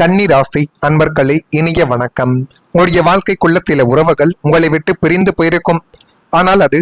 கன்னி ராசி அன்பர்களே, இனிய வணக்கம். உங்களுடைய வாழ்க்கைக்குள்ள சில உறவுகள் உங்களை விட்டு பிரிந்து போயிருக்கும். ஆனால் அது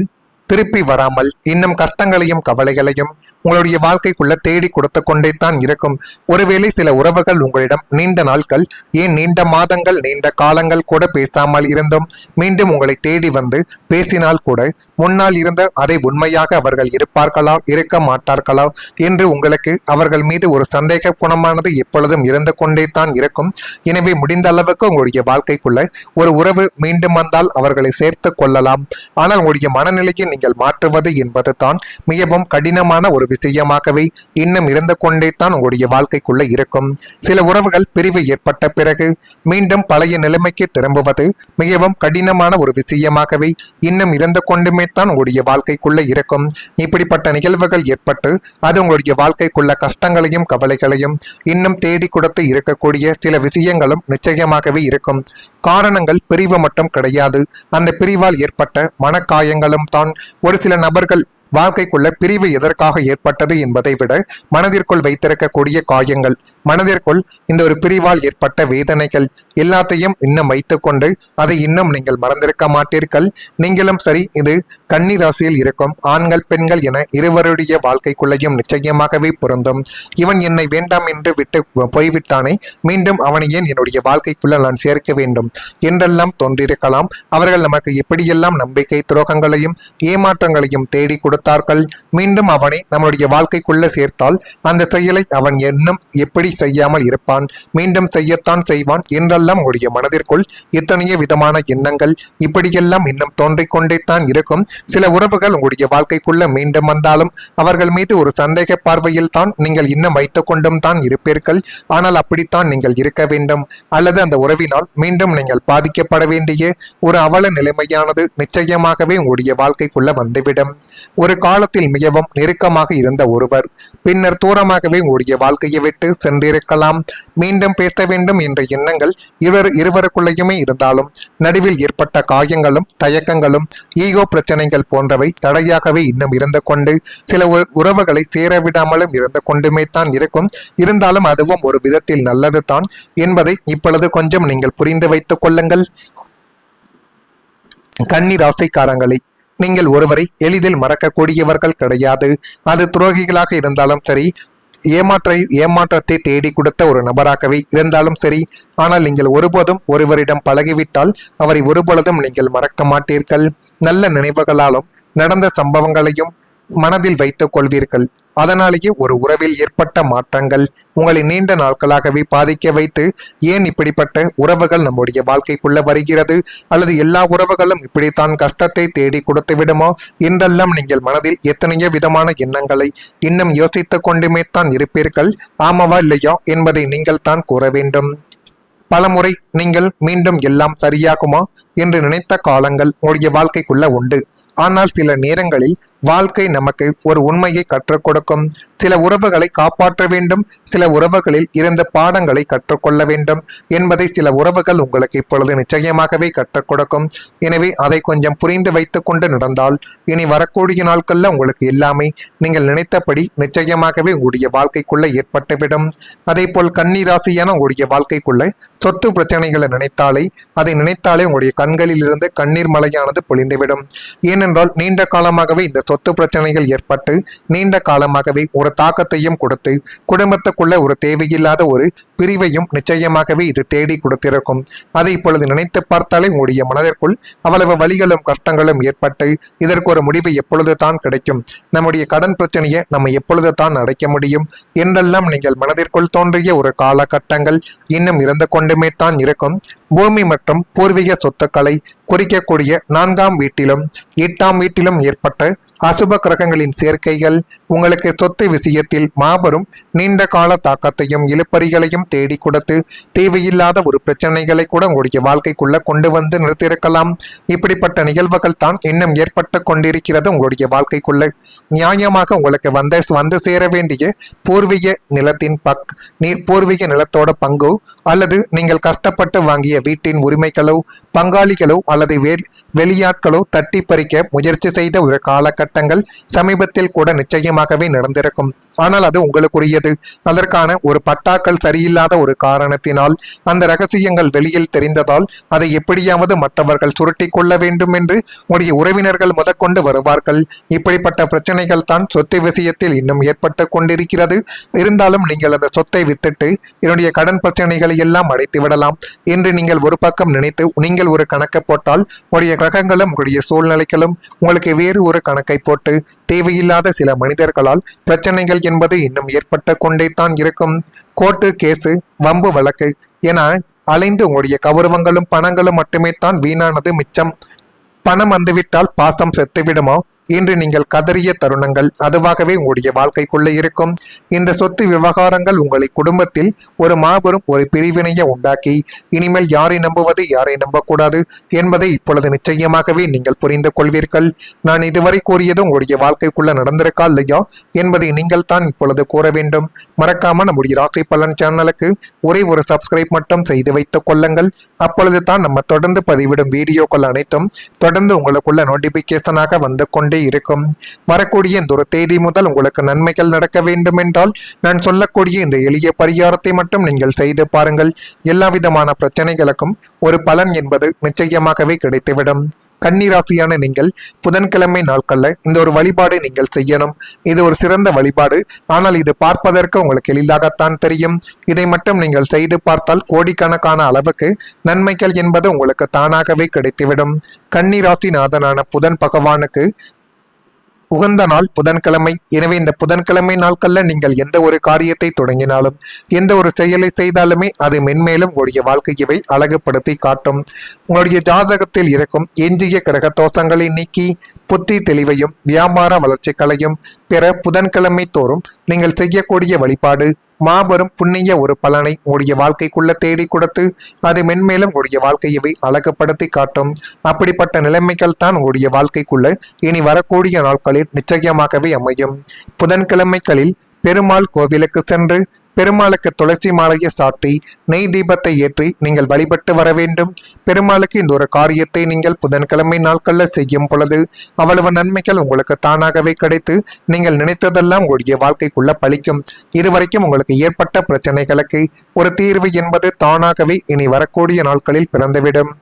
திருப்பி வராமல் இன்னும் கஷ்டங்களையும் கவலைகளையும் உங்களுடைய வாழ்க்கைக்குள்ள தேடி கொடுத்து கொண்டே தான் இருக்கும். ஒருவேளை சில உறவுகள் உங்களிடம் நீண்ட நாட்கள், ஏன் நீண்ட மாதங்கள், நீண்ட காலங்கள் கூட பேசாமல் இருந்தும் மீண்டும் உங்களை தேடி வந்து பேசினால் கூட முன்னால் இருந்த அதை உண்மையாக அவர்கள் இருப்பார்களா இருக்க மாட்டார்களா என்று உங்களுக்கு அவர்கள் மீது ஒரு சந்தேக குணமானது எப்பொழுதும் இருந்து கொண்டே தான் இருக்கும். எனவே முடிந்த அளவுக்கு உங்களுடைய வாழ்க்கைக்குள்ள ஒரு உறவு மீண்டும் வந்தால் அவர்களை சேர்த்து கொள்ளலாம். ஆனால் உங்களுடைய மனநிலையை நீங்கள் மாற்றுவது என்பது தான் மிகவும் கடினமான ஒரு விஷயமாகவே இன்னும் இருந்து கொண்டே தான் உங்களுடைய வாழ்க்கைக்குள்ள இருக்கும். சில உறவுகள் பிரிவு ஏற்பட்ட பிறகு மீண்டும் பழைய நிலைமைக்கு திரும்புவது மிகவும் கடினமான ஒரு விஷயமாகவே இன்னும் இருந்து கொண்டுமே தான் உங்களுடைய வாழ்க்கைக்குள்ள இருக்கும். இப்படிப்பட்ட நிகழ்வுகள் ஏற்பட்டு அது உங்களுடைய வாழ்க்கைக்குள்ள கஷ்டங்களையும் கவலைகளையும் இன்னும் தேடி கொடுத்து இருக்கக்கூடிய சில விஷயங்களும் நிச்சயமாகவே இருக்கும். காரணங்கள் பிரிவு மட்டும் கிடையாது, அந்த பிரிவால் ஏற்பட்ட மனக்காயங்களும் தான். ஒரு சில நபர்கள் வாழ்க்கைக்குள்ள பிரிவு எதற்காக ஏற்பட்டது என்பதை விட மனதிற்குள் வைத்திருக்கக்கூடிய காயங்கள், மனதிற்குள் இந்த ஒரு பிரிவால் ஏற்பட்ட வேதனைகள் எல்லாத்தையும் இன்னும் வைத்துக்கொண்டு அதை இன்னும் நீங்கள் மறந்திருக்க மாட்டீர்கள். நீங்களும் சரி, இது கன்னி ராசியில் இருக்கும் ஆண்கள் பெண்கள் என இருவருடைய வாழ்க்கைக்குள்ளையும் நிச்சயமாகவே பொருந்தும். இவன் என்னை வேண்டாம் என்று விட்டு போய்விட்டானே, மீண்டும் அவனை ஏன் என்னுடைய வாழ்க்கைக்குள்ள நான் சேர்க்க வேண்டும் என்றெல்லாம் தோன்றியிருக்கலாம். அவர்கள் நமக்கு எப்படியெல்லாம் நம்பிக்கை துரோகங்களையும் ஏமாற்றங்களையும் தேடி கொடுத்தார்கள். மீண்டும் அவனை நம்முடைய வாழ்க்கைக்குள்ள சேர்த்தால் அந்த செயலை அவன் இன்னும் எப்படி செய்யாமல் இருப்பான், மீண்டும் செய்யத்தான் செய்வான் என்றெல்லாம் உங்களுடைய மனதிற்குள் இத்தனைய விதமான எண்ணங்கள் இப்படியெல்லாம் இன்னும் தோன்றிக்கொண்டே தான் இருக்கும். சில உறவுகள் உங்களுடைய வாழ்க்கைக்குள்ள மீண்டும் வந்தாலும் அவர்கள் மீது ஒரு சந்தேக பார்வையில் தான் நீங்கள் இன்னும் வைத்துக் கொண்டும் தான் இருப்பீர்கள். ஆனால் அப்படித்தான் நீங்கள் இருக்க வேண்டும். அல்லது அந்த உறவினால் மீண்டும் நீங்கள் பாதிக்கப்பட வேண்டிய ஒரு அவல நிலைமையானது நிச்சயமாகவே உங்களுடைய வாழ்க்கைக்குள்ள வந்துவிடும். ஒரு காலத்தில் மிகவும் நெருக்கமாக இருந்த ஒருவர் பின்னர் தூரமாகவே உங்களுடைய வாழ்க்கையை விட்டு சென்றிருக்கலாம். மீண்டும் பேச வேண்டும் என்ற எண்ணங்கள் இருவருக்குள்ளேயுமே இருந்தாலும் நடுவில் ஏற்பட்ட காயங்களும் தயக்கங்களும் ஈகோ பிரச்சனைகள் போன்றவை தடையாகவே இன்னும் இருந்து கொண்டு சில உறவுகளை சேரவிடாமலும் இருந்து கொண்டுமே தான் இருக்கும். இருந்தாலும் அதுவும் ஒரு விதத்தில் நல்லது தான் என்பதை இப்பொழுது கொஞ்சம் நீங்கள் புரிந்து வைத்துக் கொள்ளுங்கள். கன்னி ராசிக்காரங்களை, நீங்கள் ஒருவரை எளிதில் மறக்கக்கூடியவர்கள் கிடையாது. அது துரோகிகளாக இருந்தாலும் சரி, ஏமாற்றத்தை தேடி கொடுத்த ஒரு நபராகவே இருந்தாலும் சரி. ஆனால் நீங்கள் ஒருபோதும் ஒருவரிடம் பழகிவிட்டால் அவரை ஒருபொழுதும் நீங்கள் மறக்க மாட்டீர்கள். நல்ல நினைவுகளாலும் நடந்த சம்பவங்களையும் மனதில் வைத்துக் கொள்வீர்கள். அதனாலேயே ஒரு உறவில் ஏற்பட்ட மாற்றங்கள் உங்களை நீண்ட நாட்களாகவே பாதிக்க வைத்து, ஏன் இப்படிப்பட்ட உறவுகள் நம்முடைய வாழ்க்கைக்குள்ள வருகிறது, அல்லது எல்லா உறவுகளும் இப்படித்தான் கஷ்டத்தை தேடி கொடுத்து விடுமோ என்றெல்லாம் நீங்கள் மனதில் எத்தனையோ விதமான எண்ணங்களை இன்னும் யோசித்துக் கொண்டுமே தான் இருப்பீர்கள். ஆமாவா இல்லையா என்பதை நீங்கள் தான் கூற வேண்டும். பலமுறை நீங்கள் மீண்டும் எல்லாம் சரியாகுமா என்று நினைத்த காலங்கள் உங்களுடைய வாழ்க்கைக்குள்ள உண்டு. ஆனால் சில நேரங்களில் வாழ்க்கை நமக்கு ஒரு உண்மையை கற்றுக் கொடுக்கும். சில உறவுகளை காப்பாற்ற வேண்டும், சில உறவுகளில் இருந்த பாடங்களை கற்றுக்கொள்ள வேண்டும் என்பதை சில உறவுகள் உங்களுக்கு இப்பொழுது நிச்சயமாகவே கற்றுக் கொடுக்கும். எனவே அதை கொஞ்சம் புரிந்து வைத்துக் கொண்டு நடந்தால் இனி வரக்கூடிய நாட்கள்ல உங்களுக்கு எல்லாமே நீங்கள் நினைத்தபடி நிச்சயமாகவே உங்களுடைய வாழ்க்கைக்குள்ள ஏற்பட்டுவிடும். அதே போல் கன்னி ராசியான உங்களுடைய வாழ்க்கைக்குள்ள சொத்து பிரச்சனைகளை அதை நினைத்தாலே உங்களுடைய கண்களில் இருந்து கண்ணீர் மலையானது பொழிந்துவிடும். ஏனென்றால் நீண்ட காலமாகவே இந்த சொத்து பிரச்சனைகள் ஏற்பட்டு நீண்ட காலமாகவே ஒரு தாக்கத்தையும் கொடுத்து குடும்பத்துக்குள்ள ஒரு தேவையில்லாத ஒரு பிரிவையும் நிச்சயமாகவே இது தேடி கொடுத்திருக்கும். அதை இப்பொழுது நினைத்து பார்த்தாலே உங்களுடைய மனதிற்குள் அவ்வளவு வலிகளும் கஷ்டங்களும் ஏற்பட்டு இதற்கு ஒரு முடிவு எப்பொழுது தான் கிடைக்கும், நம்முடைய கடன் பிரச்சனையை நம்ம எப்பொழுது தான் அடைக்க முடியும் என்றெல்லாம் நீங்கள் மனதிற்குள் தோன்றிய ஒரு காலகட்டங்கள் இன்னும் இருந்து கொண்டுமே தான் இருக்கும். பூமி மற்றும் பூர்வீக சொத்துக்களை குறிக்கக்கூடிய 4ஆம் வீட்டிலும் 8ஆம் வீட்டிலும் ஏற்பட்ட அசுப கிரகங்களின் சேர்க்கைகள் உங்களுக்கு சொத்து விஷயத்தில் மாபெரும் நீண்ட கால தாக்கத்தையும் இழுப்பறிகளையும் தேடி கொடுத்து தேவையில்லாத ஒரு பிரச்சனைகளை கூட உங்களுடைய வாழ்க்கைக்குள்ள கொண்டு வந்து நிறுத்தியிருக்கலாம். இப்படிப்பட்ட நிகழ்வுகள் தான் இன்னும் ஏற்பட்டு கொண்டிருக்கிறது உங்களுடைய வாழ்க்கைக்குள்ள. நியாயமாக உங்களுக்கு வந்து சேர வேண்டிய பூர்வீக நிலத்தின் பூர்வீக நிலத்தோட பங்கு அல்லது நீங்கள் கஷ்டப்பட்டு வாங்கிய வீட்டின் உரிமைகளோ பங்காளிகளோ அல்லது வெளியாட்களோ தட்டி பறிக்க முயற்சி செய்த ஒரு காலகட்டங்கள் சமீபத்தில் கூட நிச்சயமாகவே நடந்திருக்கும். ஆனால் அது உங்களுக்குரியது. அதற்கான ஒரு பட்டாக்கள் சரியில்லாத ஒரு காரணத்தினால் அந்த ரகசியங்கள் வெளியில் தெரிந்ததால் அதை எப்படியாவது மற்றவர்கள் சுருட்டி கொள்ள வேண்டும் என்று உடைய உறவினர்கள் முதற்கொண்டு வருவார்கள். இப்படிப்பட்ட பிரச்சனைகள் தான் சொத்து விஷயத்தில் இன்னும் ஏற்பட்டு கொண்டிருக்கிறது. இருந்தாலும் நீங்கள் அந்த சொத்தை வித்துட்டு என்னுடைய கடன் பிரச்சனைகளை எல்லாம் அடைத்து விடலாம் என்று நீங்கள் ஒரு பக்கம் நினைத்து நீங்கள் ஒரு கணக்கை போட்டால் உடைய கிரகங்களும் உங்களுடைய சூழ்நிலைகளும் உங்களுக்கு வேறு ஒரு கணக்கை போட்டு தேவையில்லாத சில மனிதர்களால் பிரச்சனைகள் என்பது இன்னும் ஏற்பட்டு கொண்டே தான் இருக்கும். கோர்ட்டு கேஸு வம்பு வழக்கு என அலைந்து உங்களுடைய கௌரவங்களும் பணங்களும் மட்டுமே தான் வீணானது மிச்சம். பணம் வந்துவிட்டால் பாசம் செத்துவிடுமோ என்று நீங்கள் கதறிய தருணங்கள் அதுவாகவே உங்களுடைய வாழ்க்கைக்குள்ளே இருக்கும். இந்த சொத்து விவகாரங்கள் உங்களை குடும்பத்தில் ஒரு மாபெரும் ஒரு பிரிவினையை உண்டாக்கி இனிமேல் யாரை நம்புவது யாரை நம்பக்கூடாது என்பதை இப்பொழுது நிச்சயமாகவே நீங்கள் புரிந்து கொள்வீர்கள். நான் இதுவரை கூறியது உங்களுடைய வாழ்க்கைக்குள்ள நடந்திருக்கா இல்லையா என்பதை நீங்கள் தான் இப்பொழுது கூற வேண்டும். மறக்காம நம்முடைய ராசி பலன் சேனலுக்கு ஒரே ஒரு சப்ஸ்கிரைப் மட்டும் செய்து வைத்துக் கொள்ளுங்கள். அப்பொழுது தான் நம்ம தொடர்ந்து பதிவிடும் வீடியோக்கள் அனைத்தும் தொடர்ந்து உங்களுக்குள்ள நோட்டிபிகேஷனாக வந்து கொண்டே இருக்கும். வரக்கூடிய இந்த ஒரு தேதி முதல் உங்களுக்கு நன்மைகள் நடக்க வேண்டும் என்றால் நான் சொல்லக்கூடிய இந்த எளிய பரிகாரத்தை மட்டும் நீங்கள் செய்து பாருங்கள். எல்லா விதமான பிரச்சனைகளுக்கும் ஒரு பலன் என்பது நிச்சயமாகவே கிடைத்துவிடும். கன்னிராசியான நீங்கள் புதன்கிழமை நாட்கள்ல இந்த ஒரு வழிபாடு நீங்கள் செய்யணும். இது ஒரு சிறந்த வழிபாடு. ஆனால் இது பார்ப்பதற்கு உங்களுக்கு எளிதாகத்தான் தெரியும். இதை மட்டும் நீங்கள் செய்து பார்த்தால் கோடிக்கணக்கான அளவுக்கு நன்மைகள் என்பது உங்களுக்கு தானாகவே கிடைத்துவிடும். கன்னிராசி நாதனான புதன் பகவானுக்கு உகந்த நாள் புதன்கிழமை. எனவே இந்த புதன்கிழமை நாட்கள்ல நீங்கள் எந்த ஒரு காரியத்தை தொடங்கினாலும் எந்த ஒரு செயலை செய்தாலுமே அது மென்மேலும் உங்களுடைய வாழ்க்கையை அழகுபடுத்தி காட்டும். உங்களுடைய ஜாதகத்தில் இருக்கும் எஞ்சிய கிரக தோஷங்களை நீக்கி புத்தி தெளிவையும் வியாபார வளர்ச்சிகளையும் பெற புதன்கிழமை தோறும் நீங்கள் செய்யக்கூடிய வழிபாடு மாபெரும் புண்ணிய ஒரு பலனை உங்களுடைய வாழ்க்கைக்குள்ள தேடி கொடுத்து அது மென்மேலும் உங்களுடைய வாழ்க்கையை அழகுபடுத்தி காட்டும். அப்படிப்பட்ட நிலைமைகள் தான் உங்களுடைய வாழ்க்கைக்குள்ள இனி வரக்கூடிய நாட்களில் நிச்சயமாகவே அமையும். புதன்கிழமைகளில் பெருமாள் கோவிலுக்கு சென்று பெருமாளுக்கு துளசி மாலையை சாட்டி நெய் தீபத்தை ஏற்றி நீங்கள் வழிபட்டு வர வேண்டும். பெருமாளுக்கு இந்த ஒரு காரியத்தை நீங்கள் புதன்கிழமை நாட்கள்ல செய்யும் பொழுது அவ்வளவு நன்மைகள் உங்களுக்கு தானாகவே கிடைத்து நீங்கள் நினைத்ததெல்லாம் உங்களுடைய வாழ்க்கைக்குள்ள பலிக்கும். இதுவரைக்கும் உங்களுக்கு ஏற்பட்ட பிரச்சனைகளுக்கு ஒரு தீர்வு என்பது தானாகவே இனி வரக்கூடிய நாட்களில் பிறந்துவிடும்.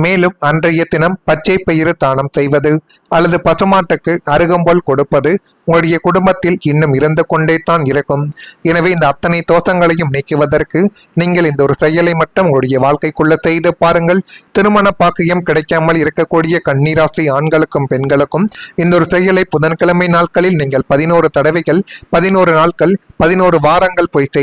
மேலும் அன்றைய தினம் பச்சை பயிறு தானம் செய்வது அல்லது பசுமாட்டுக்கு அருகம்புல் கொடுப்பது உங்களுடைய குடும்பத்தில் இன்னும் இருந்து கொண்டே தான் இருக்கும். எனவே இந்த அத்தனை தோஷங்களையும் நீக்குவதற்கு நீங்கள் இந்த ஒரு செயலை மட்டும் உங்களுடைய வாழ்க்கைக்குள்ள செய்து பாருங்கள். திருமண பாக்கியம் கிடைக்காமல் இருக்கக்கூடிய கன்னிராசி ஆண்களுக்கும் பெண்களுக்கும் இந்த ஒரு செயலை புதன்கிழமை நாட்களில் நீங்கள் 11 தடவைகள் 11 நாட்கள் 11 வாரங்கள் போய்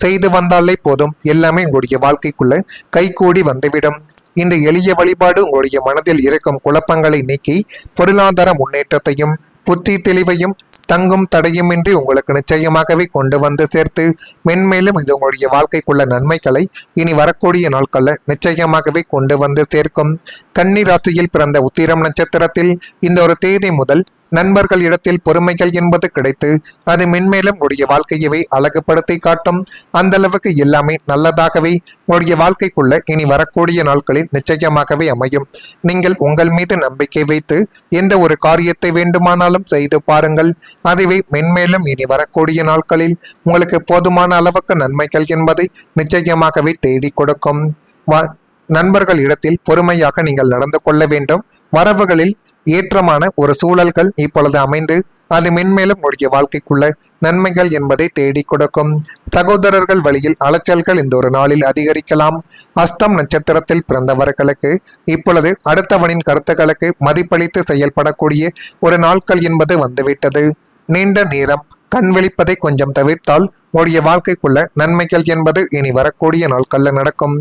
செய்து வந்தாலே போதும். எல்லாமே உங்களுடைய வாழ்க்கைக்குள்ள கைகூடி வந்துவிடும். இந்த எளிய வழிபாடு உங்களுடைய மனதில் இருக்கும் குழப்பங்களை நீக்கி பொருளாதார முன்னேற்றத்தையும் புத்தி தெளிவையும் தங்கும் தடையுமின்றி உங்களுக்கு நிச்சயமாகவே கொண்டு வந்து சேர்த்து மென்மேலும் இது உங்களுடைய வாழ்க்கைக்குள்ள நன்மைகளை இனி வரக்கூடிய நாட்களில் நிச்சயமாகவே கொண்டு வந்து சேர்க்கும். கன்னி ராசியில் பிறந்த உத்திரம் நட்சத்திரத்தில் இந்த ஒரு தேதி முதல் நண்பர்கள் இடத்தில் பொறுமைகள் என்பது கிடைத்து அது மென்மேலும் உடைய வாழ்க்கையவே அழகுபடுத்தி காட்டும். அந்த அளவுக்கு எல்லாமே நல்லதாகவே உடைய வாழ்க்கைக்குள்ள இனி வரக்கூடிய நாட்களில் நிச்சயமாகவே அமையும். நீங்கள் உங்கள் மீது நம்பிக்கை வைத்து எந்த ஒரு காரியத்தை வேண்டுமானாலும் செய்து பாருங்கள். அதுவே மென்மேலும் இனி வரக்கூடிய நாட்களில் உங்களுக்கு போதுமான அளவுக்கு நன்மைகள் என்பதை நிச்சயமாகவே தேடி கொடுக்கும். நண்பர்கள் இடத்தில் பொறுமையாக நீங்கள் நடந்து கொள்ள வேண்டும். வரவுகளில் ஏற்றமான ஒரு சூழல்கள் இப்பொழுது அமைந்து அது மென்மேலும் உடைய வாழ்க்கைக்குள்ள நன்மைகள் என்பதை தேடி கொடுக்கும். சகோதரர்கள் வழியில் அலைச்சல்கள் இந்த ஒரு நாளில் அதிகரிக்கலாம். அஸ்தம் நட்சத்திரத்தில் பிறந்தவர்களுக்கு இப்பொழுது அடுத்தவனின் கருத்துக்களுக்கு மதிப்பளித்து செயல்படக்கூடிய ஒரு நாட்கள் என்பது வந்துவிட்டது. நீண்ட நேரம் கண் விழிப்பதை கொஞ்சம் தவிர்த்தால் உடைய வாழ்க்கைக்குள்ள நன்மைகள் என்பது இனி வரக்கூடிய நாட்கள்ல நடக்கும்.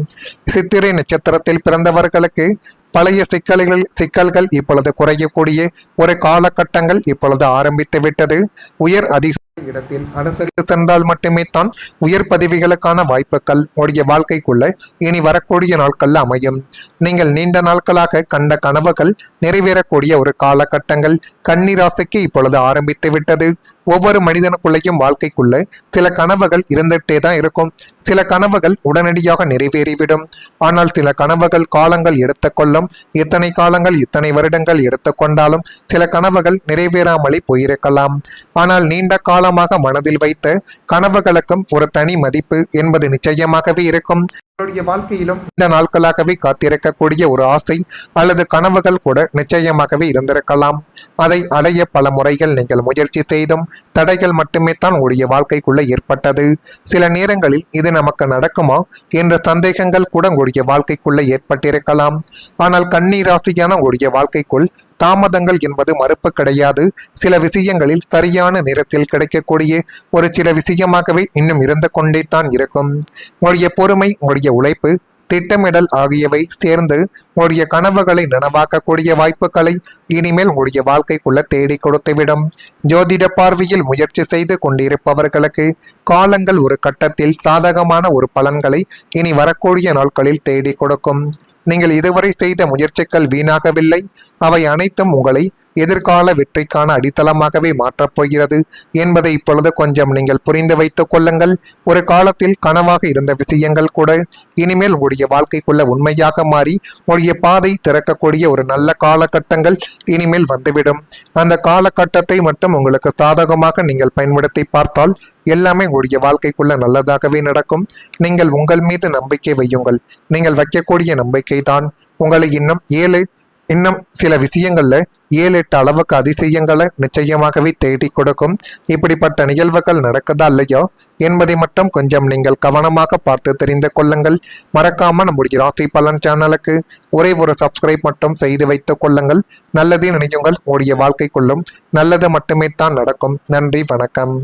சித்திரை நட்சத்திரத்தில் பிறந்தவர்களுக்கு பழைய சிக்கல்கள் இப்பொழுது குறையக்கூடிய ஒரு காலகட்டங்கள் இப்பொழுது ஆரம்பித்து விட்டது. உயர் அதிகாரி இடத்தில் அனுசரித்து சென்றால் மட்டுமே தான் உயர் பதவிகளுக்கான வாய்ப்புகள் உடைய வாழ்க்கைக்குள்ள இனி வரக்கூடிய நாட்கள்ல அமையும். நீங்கள் நீண்ட நாட்களாக கண்ட கனவுகள் நிறைவேறக்கூடிய ஒரு காலகட்டங்கள் கன்னிராசிக்கு இப்பொழுது ஆரம்பித்து விட்டது. ஒவ்வொரு மனிதனுக்குள்ளேயும் வாழ்க்கைக்குள்ள சில கனவுகள் இருந்துகிட்டே தான் இருக்கும். சில கனவுகள் உடனடியாக நிறைவேறிவிடும். ஆனால் சில கனவுகள் காலங்கள் எடுத்துக்கொள்ளும். இத்தனை காலங்கள் இத்தனை வருடங்கள் எடுத்துக்கொண்டாலும் சில கனவுகள் நிறைவேறாமலே போயிருக்கலாம். ஆனால் நீண்ட காலமாக மனதில் வைத்த கனவுகளுக்கும் ஒரு தனி மதிப்பு என்பது நிச்சயமாகவே இருக்கும். உங்களுடைய வாழ்க்கையிலும் இந்த நாட்களாகவே காத்திருக்கக்கூடிய ஒரு ஆசை அல்லது கனவுகள் கூட நிச்சயமாகவே இருந்திருக்கலாம். அதை அடைய பல முறைகள் நீங்கள் முயற்சி செய்தும் தடைகள் மட்டுமே தான் உங்களுடைய வாழ்க்கைக்குள்ள ஏற்பட்டது. சில நேரங்களில் இது நமக்கு நடக்குமா என்ற சந்தேகங்கள் கூட உங்களுடைய வாழ்க்கைக்குள்ள ஏற்பட்டிருக்கலாம். ஆனால் கன்னி ராசியான உங்களுடைய வாழ்க்கைக்குள் தாமதங்கள் என்பது மறுப்பு கிடையாது. சில விஷயங்களில் சரியான நேரத்தில் கிடைக்கக்கூடிய ஒரு சில விஷயமாகவே இன்னும் இருந்து கொண்டே தான் இருக்கும். உங்களுடைய பொறுமை, உங்களுடைய உழைப்பு, திட்டமிடல் ஆகியவை சேர்ந்து உங்களுடைய கனவுகளை நனவாக்கக்கூடிய வாய்ப்புகளை இனிமேல் உங்களுடைய வாழ்க்கைக்குள்ள தேடி கொடுத்துவிடும். ஜோதிட பார்வையில் முயற்சி செய்து கொண்டிருப்பவர்களுக்கு காலங்கள் ஒரு கட்டத்தில் சாதகமான ஒரு பலன்களை இனி வரக்கூடிய நாட்களில் தேடி கொடுக்கும். நீங்கள் இதுவரை செய்த முயற்சிகள் வீணாகவில்லை. அவை அனைத்தும் உங்களை எதிர்கால வெற்றிக்கான அடித்தளமாகவே மாற்றப் போகிறது என்பதை இப்பொழுது கொஞ்சம் நீங்கள் புரிந்து வைத்துக் கொள்ளுங்கள். ஒரு காலத்தில் கனவாக இருந்த விஷயங்கள் கூட இனிமேல் உங்களுடைய வாழ்க்கைக்குள்ள உண்மையாக மாறி உங்களுடைய பாதை திறக்கக்கூடிய ஒரு நல்ல காலகட்டங்கள் இனிமேல் வந்துவிடும். அந்த காலகட்டத்தை மட்டும் உங்களுக்கு சாதகமாக நீங்கள் பயன்படுத்தி பார்த்தால் எல்லாமே உங்களுடைய வாழ்க்கைக்குள்ள நல்லதாகவே நடக்கும். நீங்கள் உங்கள் மீது நம்பிக்கை வையுங்கள். நீங்கள் வைக்கக்கூடிய நம்பிக்கை தான் உங்களை இன்னும் சில விஷயங்கள்ல 7-8 அளவுக்கு அதிசயங்களை நிச்சயமாகவே தேடி கொடுக்கும். இப்படிப்பட்ட நிகழ்வுகள் நடக்குதா இல்லையோ என்பதை மட்டும் கொஞ்சம் நீங்கள் கவனமாக பார்த்து தெரிந்து கொள்ளுங்கள். மறக்காம நம்முடைய ராசி பலன் சேனலுக்கு ஒரே ஒரு சப்ஸ்கிரைப் மட்டும் செய்து வைத்துக் கொள்ளுங்கள். நல்லதே நினையுங்கள். உங்களுடைய வாழ்க்கைக்குள்ளும் நல்லது மட்டுமே தான் நடக்கும். நன்றி, வணக்கம்.